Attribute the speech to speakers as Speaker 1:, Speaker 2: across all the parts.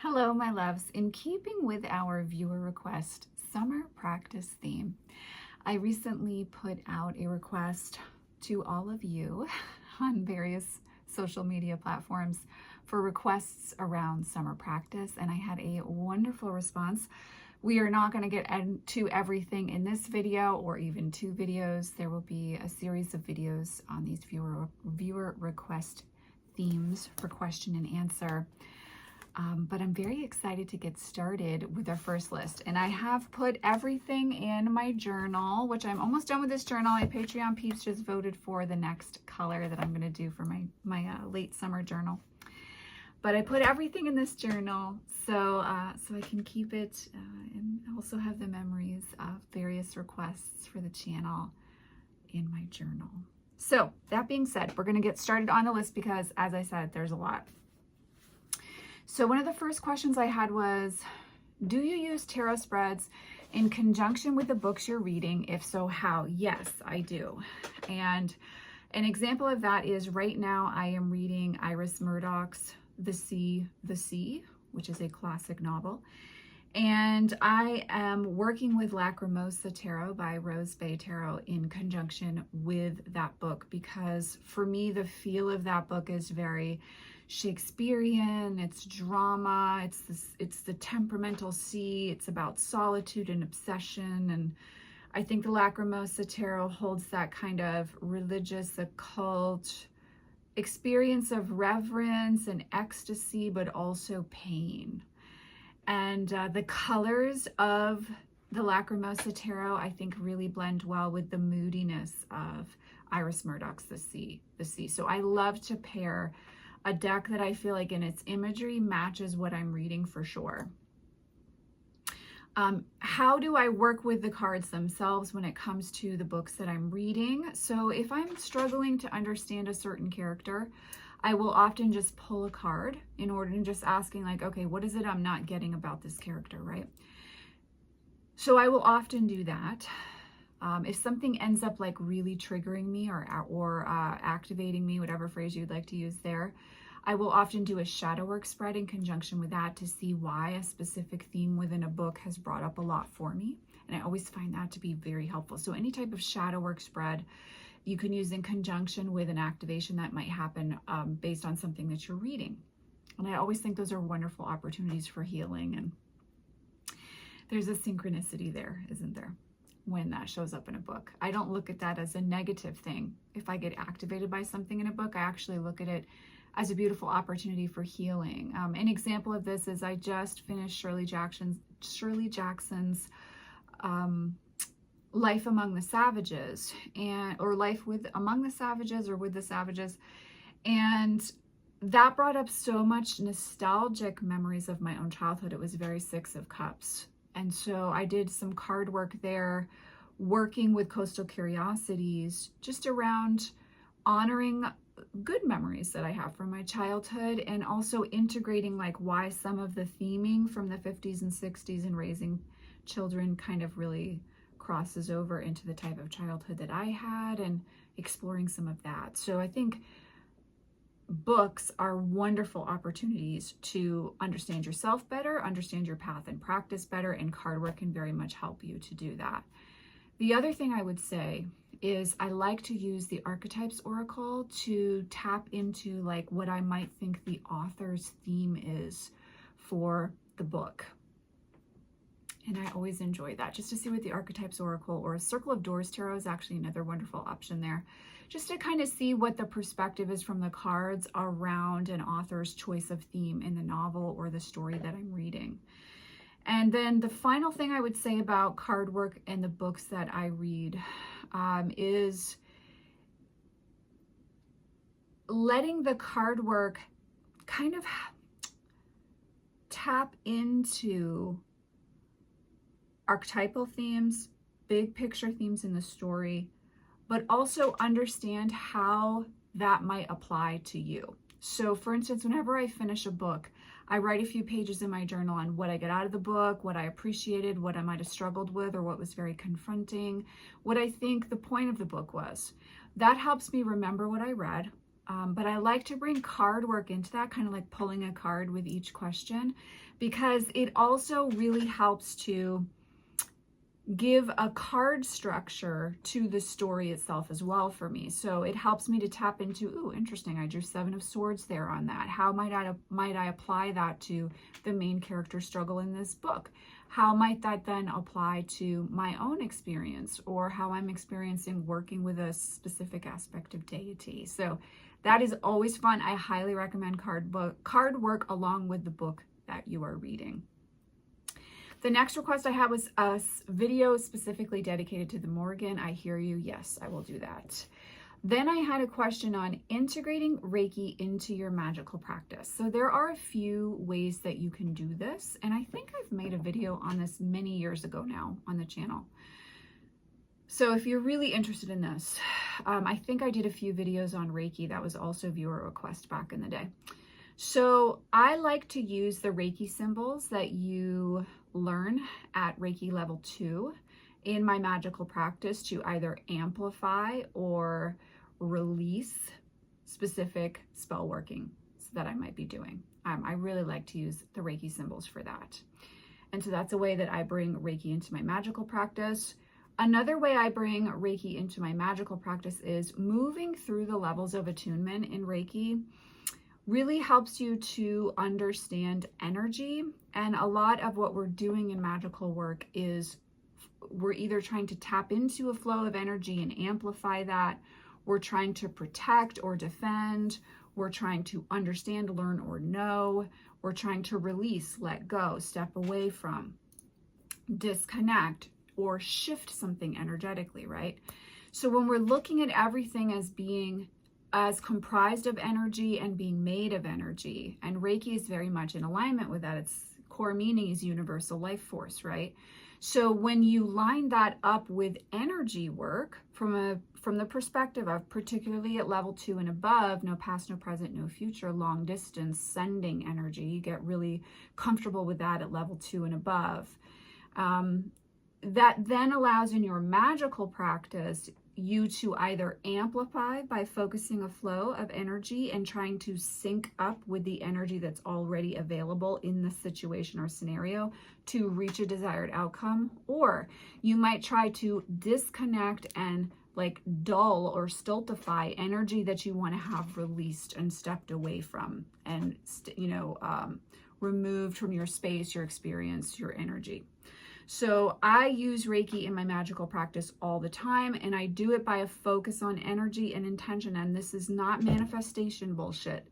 Speaker 1: Hello, my loves. In keeping with our viewer request summer practice theme, I recently put out a request to all of you on various social media platforms for requests around summer practice, and I had a wonderful response. We are not going to get into everything in this video or even two videos. There will be a series of videos on these viewer request themes for question and answer. But I'm very excited to get started with our first list. And I have put everything in my journal, which I'm almost done with this journal. My Patreon peeps just voted for the next color that I'm going to do for my late summer journal. But I put everything in this journal so I can keep it and also have the memories of various requests for the channel in my journal. So that being said, we're going to get started on the list because, as I said, there's a lot. So one of the first questions I had was, do you use tarot spreads in conjunction with the books you're reading? If so, how? Yes, I do. And an example of that is right now I am reading Iris Murdoch's The Sea, which is a classic novel. And I am working with Lacrimosa Tarot by Rose Bay Tarot in conjunction with that book because for me, the feel of that book is very Shakespearean. It's drama. It's the temperamental sea. It's about solitude and obsession. And I think the Lacrimosa Tarot holds that kind of religious, occult experience of reverence and ecstasy, but also pain. And the colors of the Lacrimosa Tarot, I think, really blend well with the moodiness of Iris Murdoch's The Sea. So I love to pair a deck that I feel like in its imagery matches what I'm reading for sure. How do I work with the cards themselves when it comes to the books that I'm reading? So if I'm struggling to understand a certain character, I will often just pull a card in order to just asking like, okay, what is it I'm not getting about this character, right? So I will often do that. If something ends up like really triggering me or activating me, whatever phrase you'd like to use there, I will often do a shadow work spread in conjunction with that to see why a specific theme within a book has brought up a lot for me. And I always find that to be very helpful. So any type of shadow work spread you can use in conjunction with an activation that might happen based on something that you're reading. And I always think those are wonderful opportunities for healing. And there's a synchronicity there, isn't there, when that shows up in a book. I don't look at that as a negative thing. If I get activated by something in a book, I actually look at it as a beautiful opportunity for healing. An example of this is I just finished Shirley Jackson's Life Among the Savages, or Life Among the Savages or With the Savages. And that brought up so much nostalgic memories of my own childhood. It was very Six of Cups. And so I did some card work there, working with Coastal Curiosities, just around honoring good memories that I have from my childhood and also integrating like why some of the theming from the 50s and 60s and raising children kind of really crosses over into the type of childhood that I had and exploring some of that. So I think books are wonderful opportunities to understand yourself better, understand your path and practice better, and card work can very much help you to do that. The other thing I would say is I like to use the Archetypes Oracle to tap into like what I might think the author's theme is for the book. And I always enjoy that, just to see what the Archetypes Oracle or Circle of Doors Tarot is actually another wonderful option there, just to kind of see what the perspective is from the cards around an author's choice of theme in the novel or the story that I'm reading. And then the final thing I would say about card work and the books that I read is letting the card work kind of tap into archetypal themes, big picture themes in the story, but also understand how that might apply to you. So for instance, whenever I finish a book, I write a few pages in my journal on what I get out of the book, what I appreciated, what I might have struggled with, or what was very confronting, what I think the point of the book was. That helps me remember what I read, But I like to bring card work into that, kind of like pulling a card with each question, because it also really helps to give a card structure to the story itself as well for me. So it helps me to tap into, ooh, interesting, I drew 7 of Swords there on that. How might I apply that to the main character struggle in this book? How might that then apply to my own experience, or how I'm experiencing working with a specific aspect of deity? So that is always fun. I highly recommend card work along with the book that you are reading. The next request I had was a video specifically dedicated to the Morrigan. I hear you. Yes, I will do that. Then I had a question on integrating Reiki into your magical practice. So there are a few ways that you can do this, and I think I've made a video on this many years ago now on the channel. So if you're really interested in this, I think I did a few videos on Reiki. That was also viewer request back in the day. So I like to use the Reiki symbols that you learn at Reiki level 2 in my magical practice to either amplify or release specific spell working that I might be doing. I really like to use the Reiki symbols for that. And so that's a way that I bring Reiki into my magical practice. Another way I bring Reiki into my magical practice is moving through the levels of attunement in Reiki really helps you to understand energy. And a lot of what we're doing in magical work is we're either trying to tap into a flow of energy and amplify that, we're trying to protect or defend, we're trying to understand, learn, or know, we're trying to release, let go, step away from, disconnect, or shift something energetically, right? So when we're looking at everything as being as comprised of energy and being made of energy, and Reiki is very much in alignment with that. Its core meaning is universal life force, right? So when you line that up with energy work from the perspective of, particularly at level 2 and above, no past, no present, no future, long distance, sending energy, you get really comfortable with that at level 2 and above. That then allows in your magical practice you to either amplify by focusing a flow of energy and trying to sync up with the energy that's already available in the situation or scenario to reach a desired outcome, or you might try to disconnect and like dull or stultify energy that you want to have released and stepped away from and removed from your space, your experience, your energy. So I use Reiki in my magical practice all the time, and I do it by a focus on energy and intention. And this is not manifestation bullshit.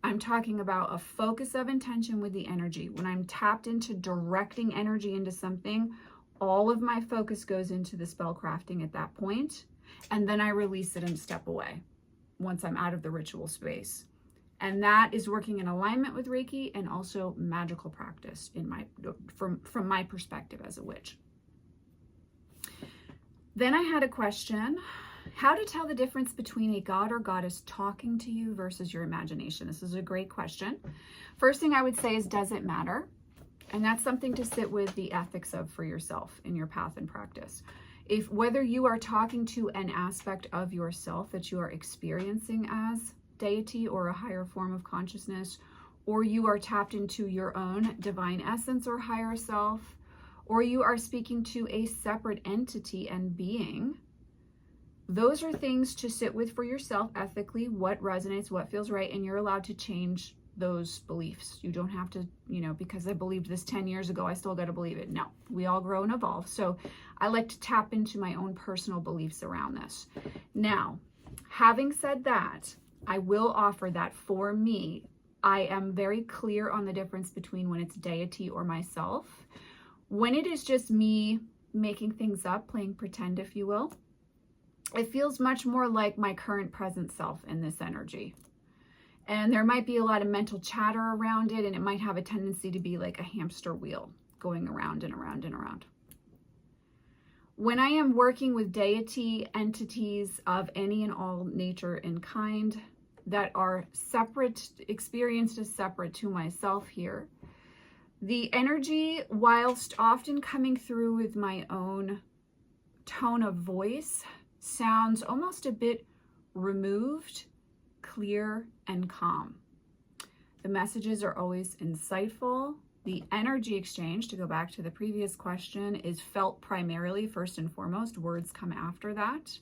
Speaker 1: I'm talking about a focus of intention with the energy. When I'm tapped into directing energy into something, all of my focus goes into the spell crafting at that point, and then I release it and step away once I'm out of the ritual space. And that is working in alignment with Reiki and also magical practice from my perspective as a witch. Then I had a question, how to tell the difference between a god or goddess talking to you versus your imagination. This is a great question. First thing I would say is, does it matter? And that's something to sit with the ethics of for yourself in your path and practice. If whether you are talking to an aspect of yourself that you are experiencing as deity or a higher form of consciousness, or you are tapped into your own divine essence or higher self, or you are speaking to a separate entity and being, those are things to sit with for yourself ethically, what resonates, what feels right, and you're allowed to change those beliefs. You don't have to, because I believed this 10 years ago, I still got to believe it. No, we all grow and evolve. So I like to tap into my own personal beliefs around this. Now, having said that, I will offer that for me, I am very clear on the difference between when it's deity or myself. When it is just me making things up, playing pretend, if you will, it feels much more like my current present self in this energy. And there might be a lot of mental chatter around it, and it might have a tendency to be like a hamster wheel going around and around and around. When I am working with deity entities of any and all nature and kind that are separate, experienced as separate to myself here, the energy, whilst often coming through with my own tone of voice, sounds almost a bit removed, clear and calm. The messages are always insightful. The energy exchange, to go back to the previous question, is felt primarily first and foremost. Words come after that.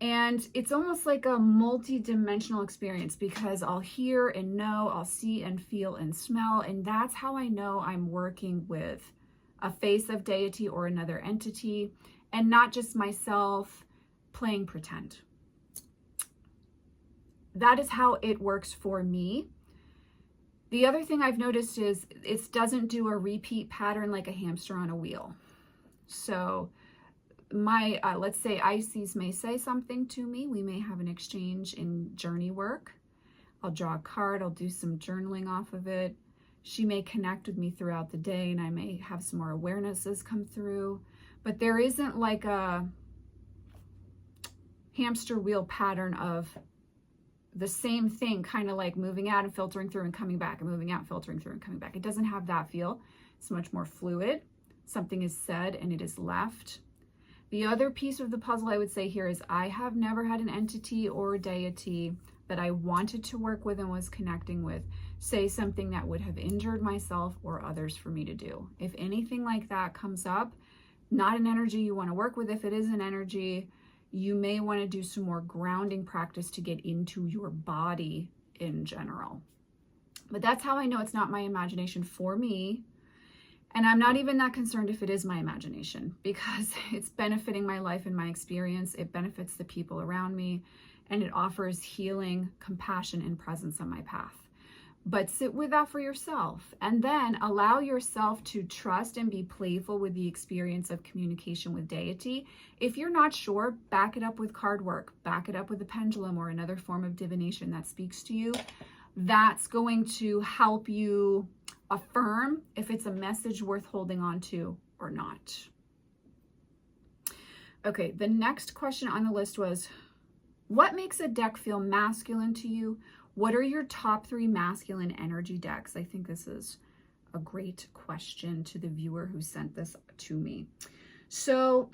Speaker 1: And it's almost like a multi-dimensional experience because I'll hear and know, I'll see and feel and smell. And that's how I know I'm working with a face of deity or another entity, and not just myself playing pretend. That is how it works for me. The other thing I've noticed is it doesn't do a repeat pattern like a hamster on a wheel. So my, let's say Isis may say something to me. We may have an exchange in journey work. I'll draw a card. I'll do some journaling off of it. She may connect with me throughout the day and I may have some more awarenesses come through. But there isn't like a hamster wheel pattern of the same thing, kind of like moving out and filtering through and coming back and moving out, filtering through and coming back. It doesn't have that feel. It's much more fluid. Something is said and it is left. The other piece of the puzzle I would say here is I have never had an entity or a deity that I wanted to work with and was connecting with say something that would have injured myself or others for me to do. If anything like that comes up, not an energy you want to work with. If it is an energy, you may want to do some more grounding practice to get into your body in general. But that's how I know it's not my imagination for me. And I'm not even that concerned if it is my imagination, because it's benefiting my life and my experience. It benefits the people around me, and it offers healing, compassion, and presence on my path. But sit with that for yourself, and then allow yourself to trust and be playful with the experience of communication with deity. If you're not sure, back it up with card work, back it up with a pendulum or another form of divination that speaks to you. That's going to help you affirm if it's a message worth holding on to or not. Okay, the next question on the list was, what makes a deck feel masculine to you? What are your top 3 masculine energy decks? I think this is a great question to the viewer who sent this to me. So,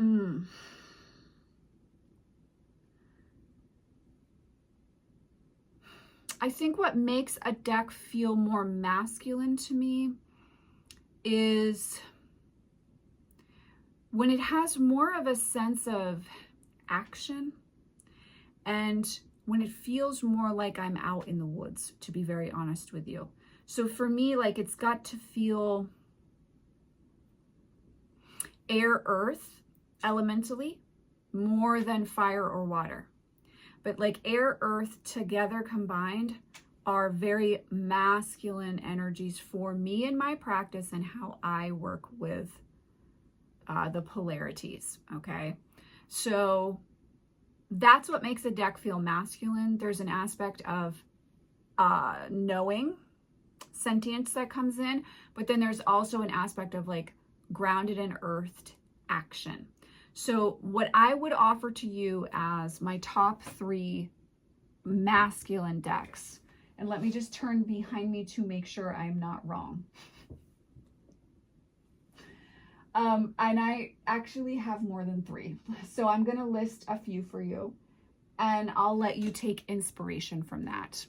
Speaker 1: I think what makes a deck feel more masculine to me is when it has more of a sense of action, and when it feels more like I'm out in the woods, to be very honest with you. So for me, like, it's got to feel air, earth, elementally, more than fire or water. But like air, earth together combined are very masculine energies for me in my practice and how I work with the polarities, okay? So that's what makes a deck feel masculine. There's an aspect of knowing, sentience that comes in, but then there's also an aspect of like grounded and earthed action. So what I would offer to you as my top 3 masculine decks, and let me just turn behind me to make sure I'm not wrong. And I actually have more than 3. So I'm going to list a few for you, and I'll let you take inspiration from that.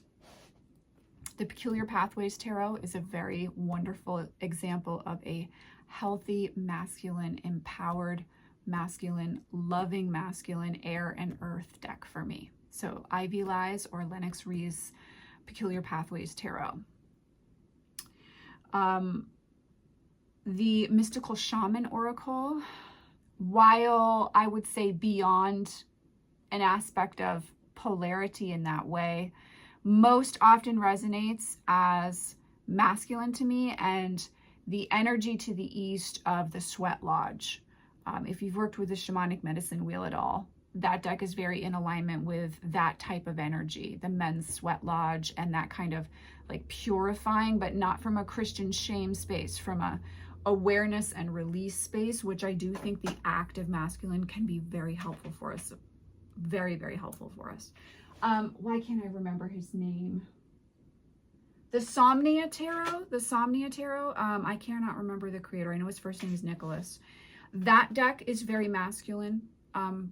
Speaker 1: The Peculiar Pathways Tarot is a very wonderful example of a healthy, masculine, empowered, masculine, loving masculine air and earth deck for me. So Ivy Lies or Lennox Ree's Peculiar Pathways Tarot. The Mystical Shaman Oracle, while I would say beyond an aspect of polarity in that way, most often resonates as masculine to me, and the energy to the east of the Sweat Lodge. If you've worked with the shamanic medicine wheel at all, that deck is very in alignment with that type of energy, the men's Sweat Lodge, and that kind of like purifying, but not from a Christian shame space, from a awareness and release space, which I do think the active masculine can be very helpful for us. Very, very helpful for us. Why can't I remember his name? The Somnia Tarot, I cannot remember the creator. I know his first name is Nicholas. That deck is very masculine.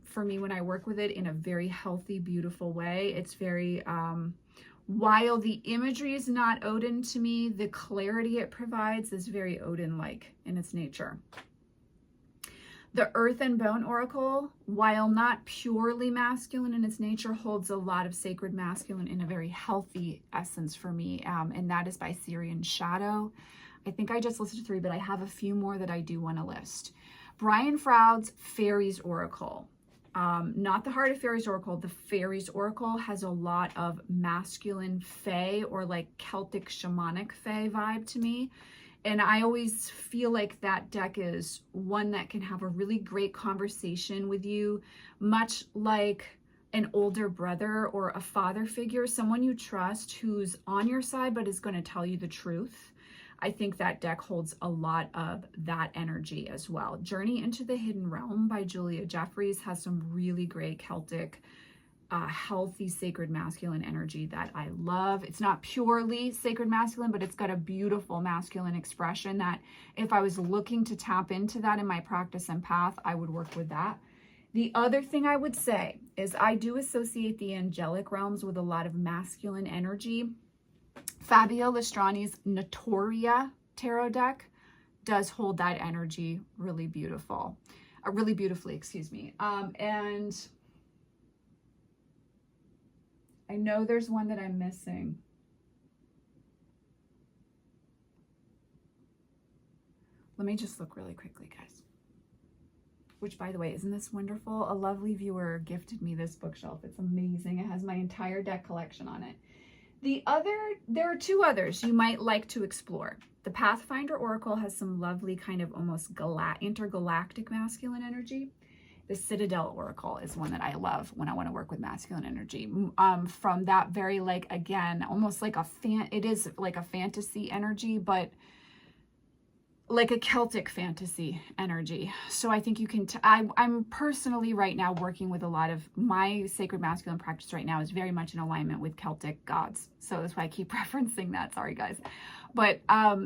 Speaker 1: for me when I work with it in a very healthy, beautiful way. It's very, while the imagery is not Odin to me, the clarity it provides is very Odin-like in its nature. The Earth and Bone Oracle, while not purely masculine in its nature, holds a lot of sacred masculine in a very healthy essence for me, and that is by Syrian Shadow. I think I just listed 3, but I have a few more that I do want to list. Brian Froud's Fairies Oracle. Not the Heart of Fairies Oracle. The Fairies Oracle has a lot of masculine fae or like Celtic shamanic fae vibe to me. And I always feel like that deck is one that can have a really great conversation with you, much like an older brother or a father figure, someone you trust who's on your side but is going to tell you the truth. I think that deck holds a lot of that energy as well. Journey into the Hidden Realm by Julia Jeffries has some really great Celtic healthy sacred masculine energy that I love. It's not purely sacred masculine, but it's got a beautiful masculine expression that if I was looking to tap into that in my practice and path, I would work with that. The other thing I would say is I do associate the angelic realms with a lot of masculine energy. Fabio Lestrani's Notoria tarot deck does hold that energy really beautifully, excuse me. And I know there's one that I'm missing. Let me just look really quickly, guys. Which, by the way, isn't this wonderful? A lovely viewer gifted me this bookshelf. It's amazing. It has my entire deck collection on it. There are 2 others you might like to explore. The Pathfinder Oracle has some lovely kind of almost intergalactic masculine energy. The Citadel Oracle is one that I love when I want to work with masculine energy. From that very, like, again, almost like it is like a fantasy energy, but like a Celtic fantasy energy. So I think you can, I'm personally right now working with a lot of my sacred masculine practice right now is very much in alignment with Celtic gods. So that's why I keep referencing that. Sorry, guys. But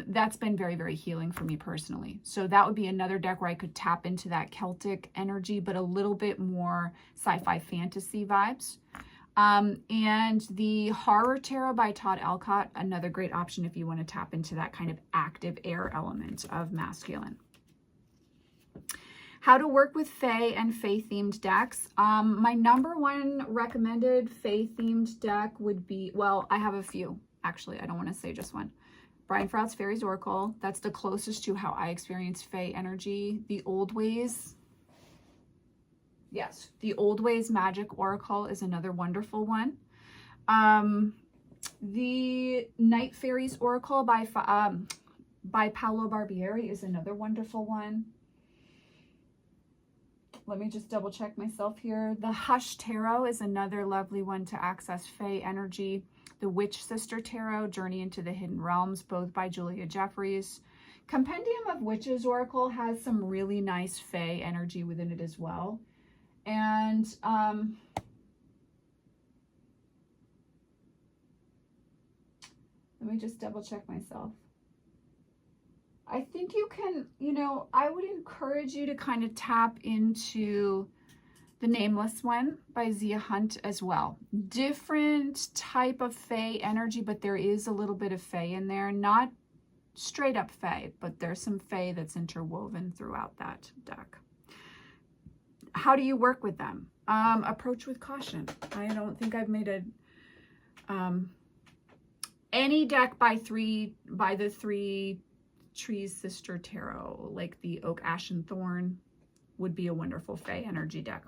Speaker 1: that's been very, very healing for me personally. So that would be another deck where I could tap into that Celtic energy, but a little bit more sci-fi fantasy vibes. And the Horror Tarot by Todd Alcott, another great option if you want to tap into that kind of active air element of masculine. How to work with Fae and Fae-themed decks. My number 1 recommended Fae-themed deck would be, well, I have a few, actually. I don't want to say just one. Brian Froud's Fairies Oracle. That's the closest to how I experience Fae energy. The Old Ways. Yes, the Old Ways Magic Oracle is another wonderful one. The Night Fairies Oracle by Paolo Barbieri is another wonderful one. Let me just double check myself here. The Hush Tarot is another lovely one to access Fae energy. The Witch Sister Tarot, Journey into the Hidden Realms, both by Julia Jeffries. Compendium of Witches Oracle has some really nice Fae energy within it as well. And let me just double check myself. I think you can, I would encourage you to kind of tap into the Nameless one by Zia Hunt as well. Different type of Fae energy, but there is a little bit of Fae in there. Not straight up Fae, but there's some Fae that's interwoven throughout that deck. How do you work with them? Approach with caution. I don't think I've made any deck by the 3 Trees Sister Tarot, like the Oak, Ash, and Thorn, would be a wonderful Fae energy deck.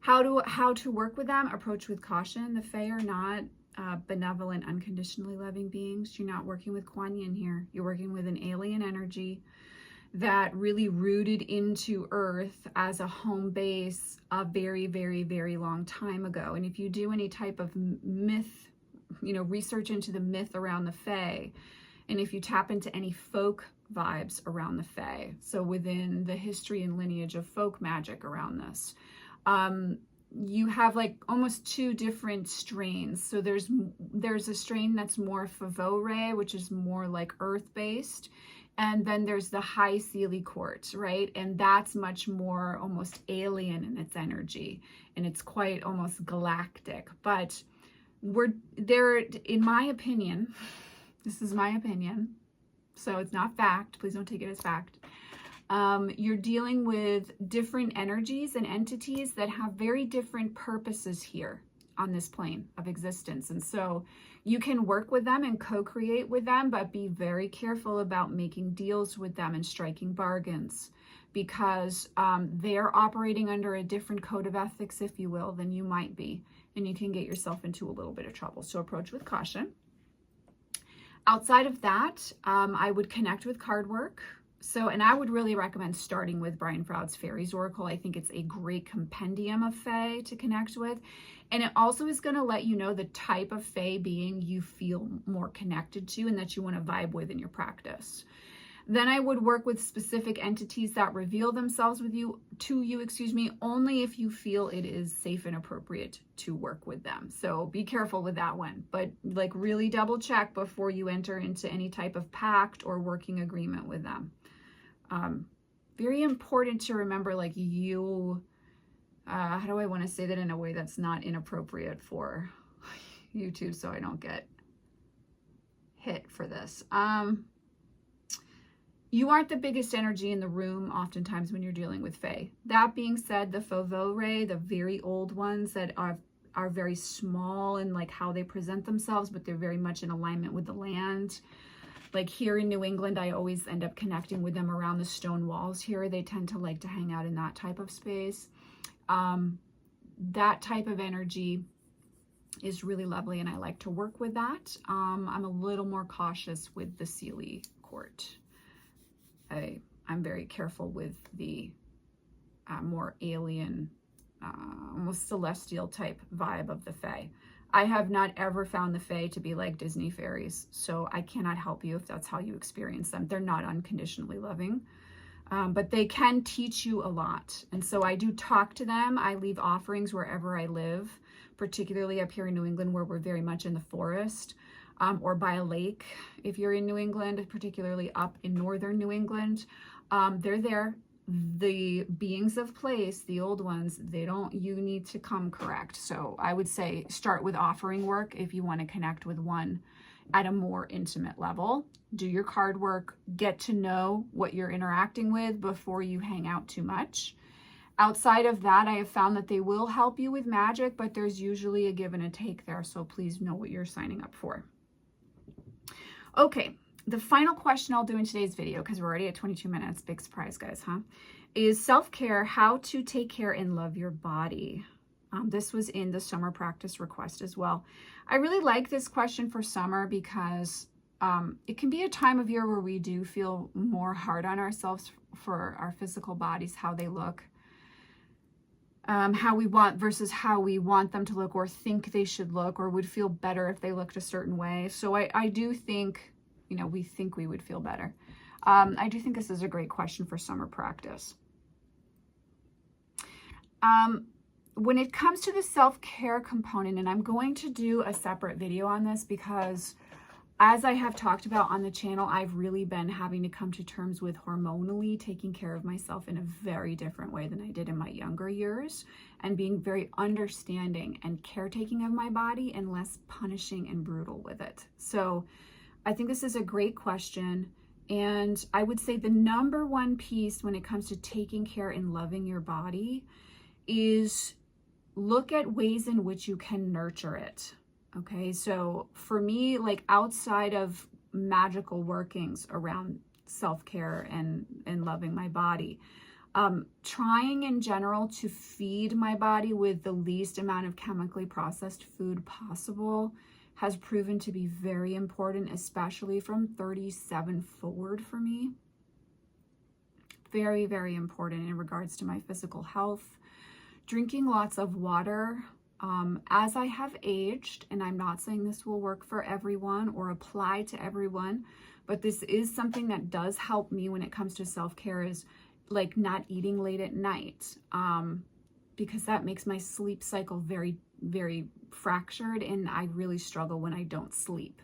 Speaker 1: How to work with them? Approach with caution. The Fae are not benevolent, unconditionally loving beings. You're not working with Kuan Yin here. You're working with an alien energy that really rooted into Earth as a home base a very, very, very long time ago. And if you do any type of myth, research into the myth around the Fae, and if you tap into any folk vibes around the Fae, so within the history and lineage of folk magic around this, you have like almost 2 different strains. So there's a strain that's more Favore, which is more like earth-based. And then there's the high Seelie quartz, right? And that's much more almost alien in its energy, and it's quite almost galactic. But we're there, in my opinion, this is my opinion, so it's not fact, please don't take it as fact. You're dealing with different energies and entities that have very different purposes here on this plane of existence. And so you can work with them and co-create with them, but be very careful about making deals with them and striking bargains, because they're operating under a different code of ethics, if you will, than you might be. And you can get yourself into a little bit of trouble. So approach with caution. Outside of that, I would connect with card work. So, and I would really recommend starting with Brian Froud's Fairies Oracle. I think it's a great compendium of Fae to connect with. And it also is going to let you know the type of Fae being you feel more connected to and that you want to vibe with in your practice. Then I would work with specific entities that reveal themselves to you, only if you feel it is safe and appropriate to work with them. So be careful with that one, but like really double check before you enter into any type of pact or working agreement with them. Very important to remember, like how do I want to say that in a way that's not inappropriate for YouTube so I don't get hit for this? You aren't the biggest energy in the room oftentimes when you're dealing with Fae. That being said, the Fauveau, the very old ones that are very small in like how they present themselves, but they're very much in alignment with the land. Like here in New England, I always end up connecting with them around the stone walls here. They tend to like to hang out in that type of space. That type of energy is really lovely, and I like to work with that. I'm a little more cautious with the Seelie Court. I'm very careful with the more alien, almost celestial type vibe of the Fae. I have not ever found the Fae to be like Disney fairies, so I cannot help you if that's how you experience them. They're not unconditionally loving, but they can teach you a lot. And so I do talk to them. I leave offerings wherever I live, particularly up here in New England where we're very much in the forest. Or by a lake, if you're in New England, particularly up in northern New England. They're there. The beings of place, the old ones, you need to come correct. So I would say start with offering work if you want to connect with one at a more intimate level. Do your card work, get to know what you're interacting with before you hang out too much. Outside of that, I have found that they will help you with magic, but there's usually a give and a take there. So please know what you're signing up for. Okay, the final question I'll do in today's video, because we're already at 22 minutes, big surprise guys, huh? Is self-care, how to take care and love your body. This was in the summer practice request as well. I really like this question for summer because it can be a time of year where we do feel more hard on ourselves for our physical bodies, how they look. How we want versus how we want them to look or think they should look, or would feel better if they looked a certain way. So I do think, we think we would feel better. I do think this is a great question for summer practice. When it comes to the self-care component, and I'm going to do a separate video on this because as I have talked about on the channel, I've really been having to come to terms with hormonally taking care of myself in a very different way than I did in my younger years, and being very understanding and caretaking of my body and less punishing and brutal with it. So I think this is a great question. And I would say the number one piece when it comes to taking care and loving your body is look at ways in which you can nurture it. Okay, so for me, like outside of magical workings around self-care and loving my body, trying in general to feed my body with the least amount of chemically processed food possible has proven to be very important, especially from 37 forward for me. Very, very important in regards to my physical health. Drinking lots of water. As I have aged, and I'm not saying this will work for everyone or apply to everyone, but this is something that does help me when it comes to self-care, is like not eating late at night, because that makes my sleep cycle very, very fractured, and I really struggle when I don't sleep.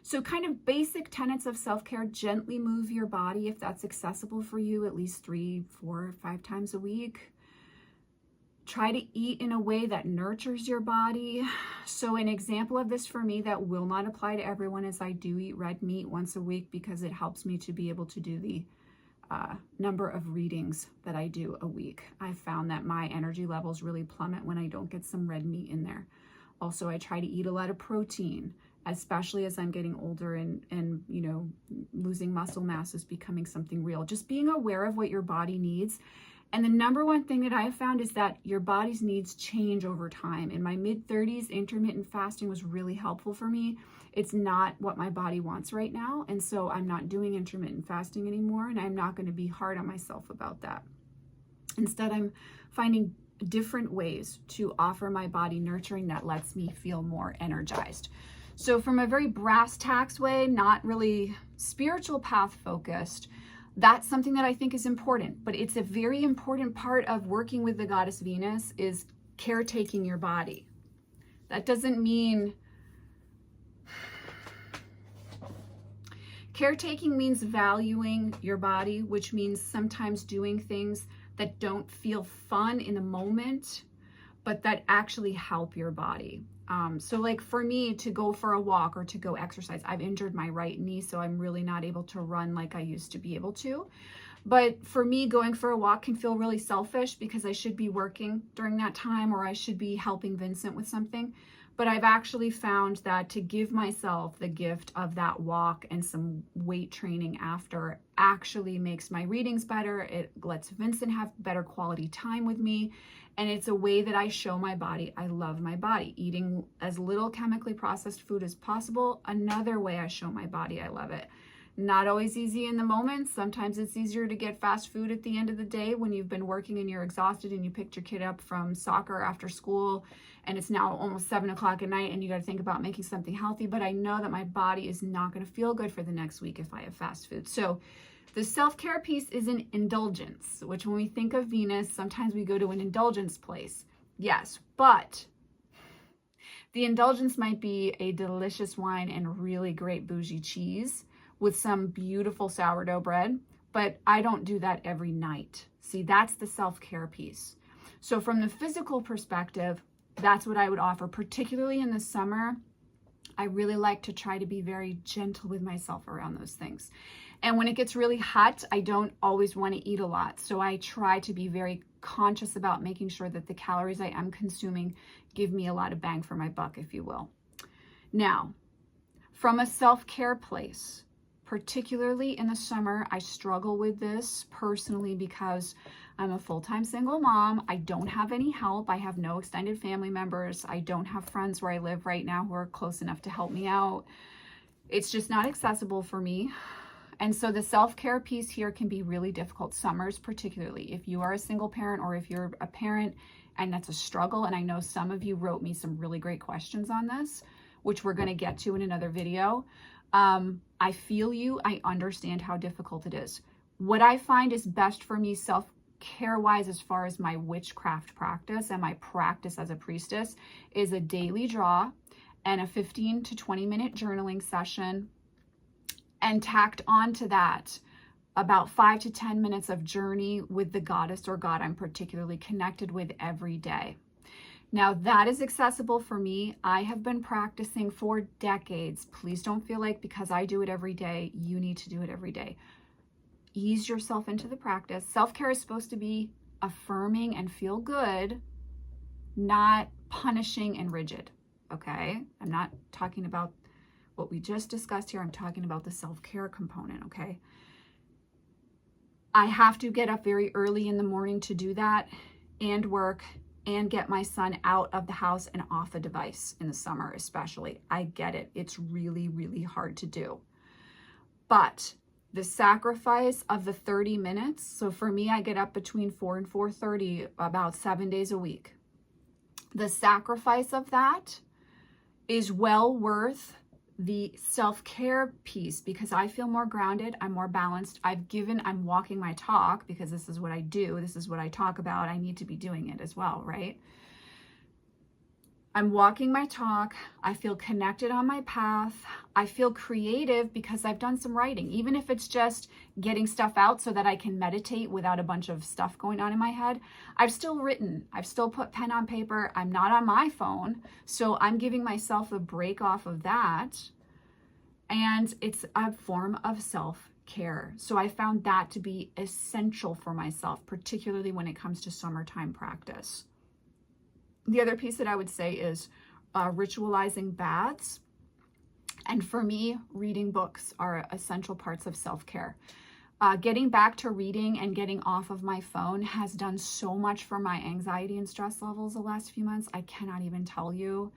Speaker 1: So kind of basic tenets of self-care: gently move your body if that's accessible for you, at least 3, 4, 5 times a week. Try to eat in a way that nurtures your body. So an example of this for me that will not apply to everyone is I do eat red meat once a week because it helps me to be able to do the number of readings that I do a week. I've found that my energy levels really plummet when I don't get some red meat in there. Also, I try to eat a lot of protein, especially as I'm getting older and you know, losing muscle mass is becoming something real. Just being aware of what your body needs. And the number one thing that I have found is that your body's needs change over time. In my mid-30s, intermittent fasting was really helpful for me. It's not what my body wants right now. And so I'm not doing intermittent fasting anymore, and I'm not going to be hard on myself about that. Instead, I'm finding different ways to offer my body nurturing that lets me feel more energized. So from a very brass tacks way, not really spiritual path focused, that's something that I think is important. But it's a very important part of working with the goddess Venus is caretaking your body. That doesn't mean... Caretaking means valuing your body, which means sometimes doing things that don't feel fun in the moment, but that actually help your body. So like for me to go for a walk or to go exercise, I've injured my right knee, so I'm really not able to run like I used to be able to. But for me, going for a walk can feel really selfish because I should be working during that time or I should be helping Vincent with something. But I've actually found that to give myself the gift of that walk and some weight training after actually makes my readings better. It lets Vincent have better quality time with me. And it's a way that I show my body I love my body. Eating as little chemically processed food as possible. Another way I show my body I love it. Not always easy in the moment. Sometimes it's easier to get fast food at the end of the day when you've been working and you're exhausted and you picked your kid up from soccer after school and it's now almost 7 o'clock at night and you got to think about making something healthy. But I know that my body is not going to feel good for the next week if I have fast food. So the self-care piece is an indulgence, which when we think of Venus, sometimes we go to an indulgence place. Yes, but the indulgence might be a delicious wine and really great bougie cheese with some beautiful sourdough bread, but I don't do that every night. See, that's the self-care piece. So from the physical perspective, that's what I would offer, particularly in the summer. I really like to try to be very gentle with myself around those things. And when it gets really hot, I don't always want to eat a lot. So I try to be very conscious about making sure that the calories I am consuming give me a lot of bang for my buck, if you will. Now, from a self-care place, particularly in the summer, I struggle with this personally because I'm a full-time single mom. I don't have any help. I have no extended family members. I don't have friends where I live right now who are close enough to help me out. It's just not accessible for me. And so the self-care piece here can be really difficult. Summers particularly. If you are a single parent or if you're a parent and that's a struggle, and I know some of you wrote me some really great questions on this, which we're going to get to in another video. I feel you. I understand how difficult it is. What I find is best for me self-care wise as far as my witchcraft practice and my practice as a priestess is a daily draw and a 15 to 20 minute journaling session, and tacked onto that about 5 to 10 minutes of journey with the goddess or god I'm particularly connected with every day. Now that is accessible for me. I have been practicing for decades. Please don't feel like because I do it every day, you need to do it every day. Ease yourself into the practice. Self-care is supposed to be affirming and feel good, not punishing and rigid, okay? I'm not talking about what we just discussed here. I'm talking about the self-care component, okay? I have to get up very early in the morning to do that and work and get my son out of the house and off a device in the summer especially. I get it. It's really, really hard to do. But the sacrifice of the 30 minutes, so for me, I get up between 4 and 4:30 about 7 days a week. The sacrifice of that is well worth the self-care piece because I feel more grounded, I'm more balanced, I'm walking my talk because this is what I do, this is what I talk about, I need to be doing it as well, right? I'm walking my talk. I feel connected on my path. I feel creative because I've done some writing, even if it's just getting stuff out so that I can meditate without a bunch of stuff going on in my head. I've still written. I've still put pen on paper. I'm not on my phone. So I'm giving myself a break off of that. And it's a form of self-care. So I found that to be essential for myself, particularly when it comes to summertime practice. The other piece that I would say is ritualizing baths. And for me, reading books are essential parts of self-care. Getting back to reading and getting off of my phone has done so much for my anxiety and stress levels the last few months. I cannot even tell you.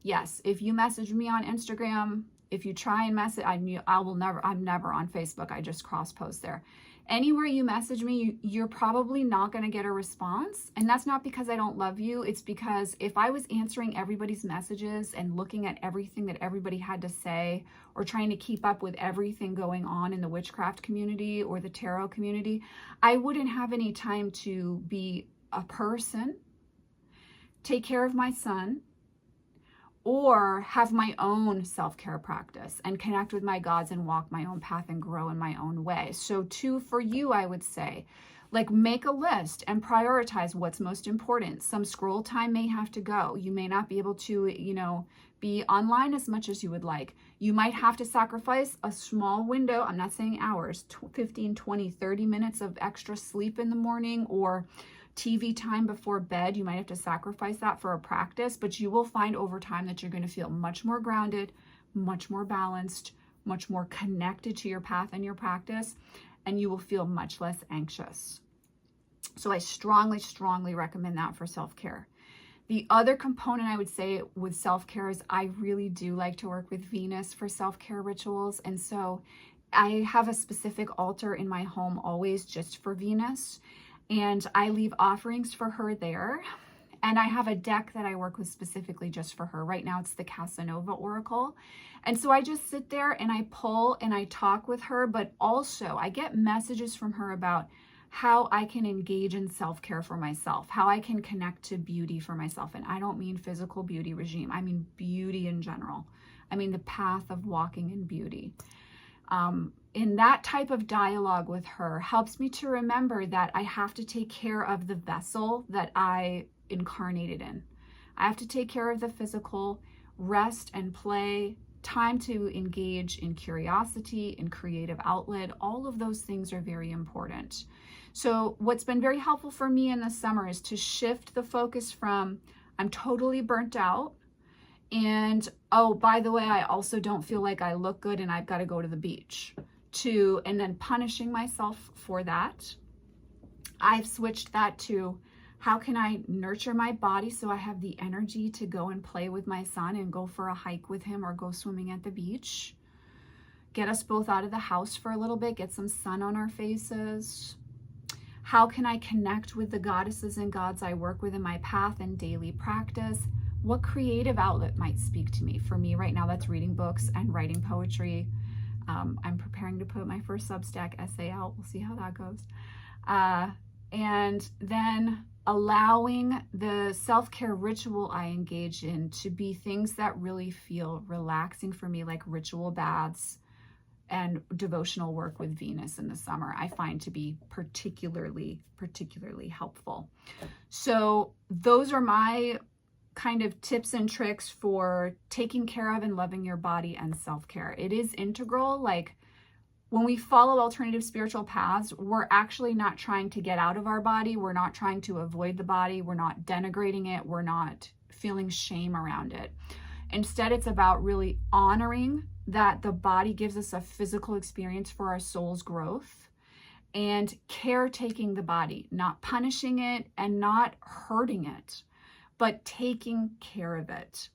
Speaker 1: Yes, if you message me on Instagram, if you try and message, I'm never on Facebook. I just cross post there. Anywhere you message me, you're probably not going to get a response. And that's not because I don't love you. It's because if I was answering everybody's messages and looking at everything that everybody had to say, or trying to keep up with everything going on in the witchcraft community or the tarot community, I wouldn't have any time to be a person, take care of my son, or have my own self-care practice and connect with my gods and walk my own path and grow in my own way. So too, for you, I would say, like, make a list and prioritize what's most important. Some scroll time may have to go. You may not be able to, be online as much as you would like. You might have to sacrifice a small window. I'm not saying hours, 15, 20, 30 minutes of extra sleep in the morning, or TV time before bed. You might have to sacrifice that for a practice, but you will find over time that you're going to feel much more grounded, much more balanced, much more connected to your path and your practice, and you will feel much less anxious. So I strongly, strongly recommend that for self-care. The other component I would say with self-care is I really do like to work with Venus for self-care rituals. And so I have a specific altar in my home always just for Venus. And I leave offerings for her there. And I have a deck that I work with specifically just for her. Right now it's the Casanova Oracle. And so I just sit there and I pull and I talk with her, but also I get messages from her about how I can engage in self-care for myself, how I can connect to beauty for myself. And I don't mean physical beauty regime. I mean beauty in general. I mean the path of walking in beauty. In that type of dialogue with her helps me to remember that I have to take care of the vessel that I incarnated in. I have to take care of the physical, rest and play, time to engage in curiosity, in creative outlet. All of those things are very important. So what's been very helpful for me in the summer is to shift the focus from I'm totally burnt out, and oh, by the way, I also don't feel like I look good and I've got to go to the beach, and then punishing myself for that. I've switched that to how can I nurture my body so I have the energy to go and play with my son and go for a hike with him or go swimming at the beach. Get us both out of the house for a little bit, get some sun on our faces. How can I connect with the goddesses and gods I work with in my path and daily practice? What creative outlet might speak to me? For me right now, that's reading books and writing poetry. I'm preparing to put my first Substack essay out. We'll see how that goes. And then allowing the self-care ritual I engage in to be things that really feel relaxing for me, like ritual baths and devotional work with Venus in the summer, I find to be particularly helpful. So those are my kind of tips and tricks for taking care of and loving your body and self-care. It is integral. Like when we follow alternative spiritual paths, we're actually not trying to get out of our body. We're not trying to avoid the body. We're not denigrating it. We're not feeling shame around it. Instead, it's about really honoring that the body gives us a physical experience for our soul's growth, and caretaking the body, not punishing it and not hurting it, but taking care of it.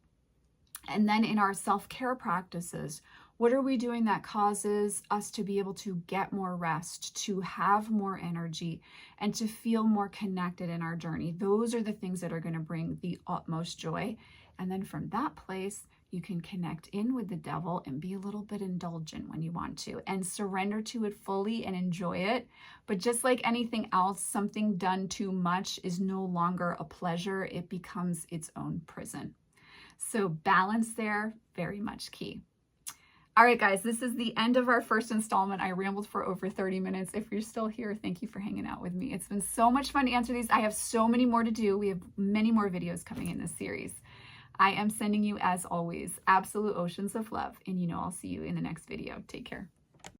Speaker 1: And then in our self-care practices, what are we doing that causes us to be able to get more rest, to have more energy, and to feel more connected in our journey? Those are the things that are going to bring the utmost joy. And then from that place, you can connect in with the devil and be a little bit indulgent when you want to, and surrender to it fully and enjoy it. But just like anything else, something done too much is no longer a pleasure. It becomes its own prison. So balance there, very much key. All right, guys, this is the end of our first installment. I rambled for over 30 minutes. If you're still here, thank you for hanging out with me. It's been so much fun to answer these. I have so many more to do. We have many more videos coming in this series. I am sending you, as always, absolute oceans of love. And I'll see you in the next video. Take care.